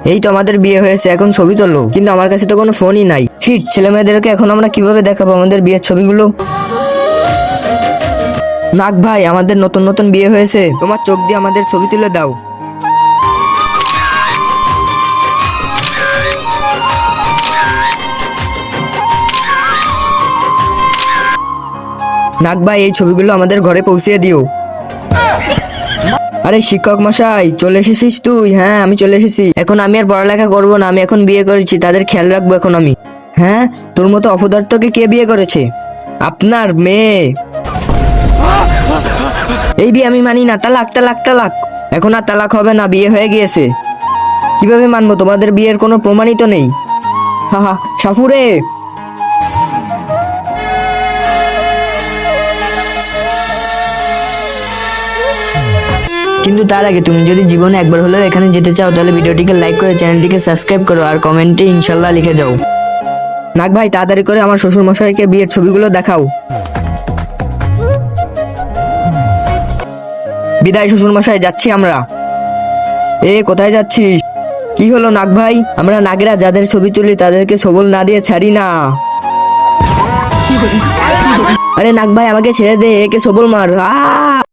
এই তো আমাদের বিয়ে হয়েছে, এখন ছবি তোলো, কিন্তু আমার কাছে তো কোনো ফোনই নাই। শিট, ছেলে মেয়েদেরকে এখন আমরা কিভাবে দেখাবো আমাদের বিয়ের ছবিগুলো? নাক ভাই, আমাদের নতুন নতুন বিয়ে হয়েছে, তোমার চোখ দিয়ে আমাদের ছবি তুলে দাও। নাক ভাই, এই ছবিগুলো আমাদের ঘরে পৌঁছিয়ে দিও। আরে শিক্ষক মশাই, চলে এসেছিস তুই? হ্যাঁ, আমি চলে এসেছি। এখন আমি আর পড়ালেখা করবো না, আমি এখন বিয়ে করেছি, তাদের খেয়াল রাখবো এখন আমি। হ্যাঁ, তোর মতো অপদার্থকে কে বিয়ে করেছে? আপনার মেয়ে। এই বিয়ে আমি মানি না, তালাক তালাক তালাক। এখন আর তালাক হবে না, বিয়ে হয়ে গিয়েছে। কিভাবে মানবো? তোমাদের বিয়ের কোনো প্রমাণই তো নেই। হা হা, সাফুরে। কিন্তু তার আগে তুমি যদি জীবনে একবার হলেও এখানে যেতে চাও, তাহলে ভিডিওটিকে লাইক করে চ্যানেলটিকে সাবস্ক্রাইব করো আর কমেন্টে ইনশাল্লাহ লিখে যাও। নাক ভাই, তাড়াতাড়ি করে আমার শ্বশুর মশাইকে বিয়ের ছবিগুলো দেখাও। বিদায় শ্বশুর মশাই, যাচ্ছি আমরা। এ কোথায় যাচ্ছিস? কি হলো নাক ভাই? আমরা নাগেরা যাদের ছবি তুলি তাদেরকে সবল না দিয়ে ছাড়ি না। আরে নাক ভাই, আমাকে ছেড়ে দে, একে সবল মার।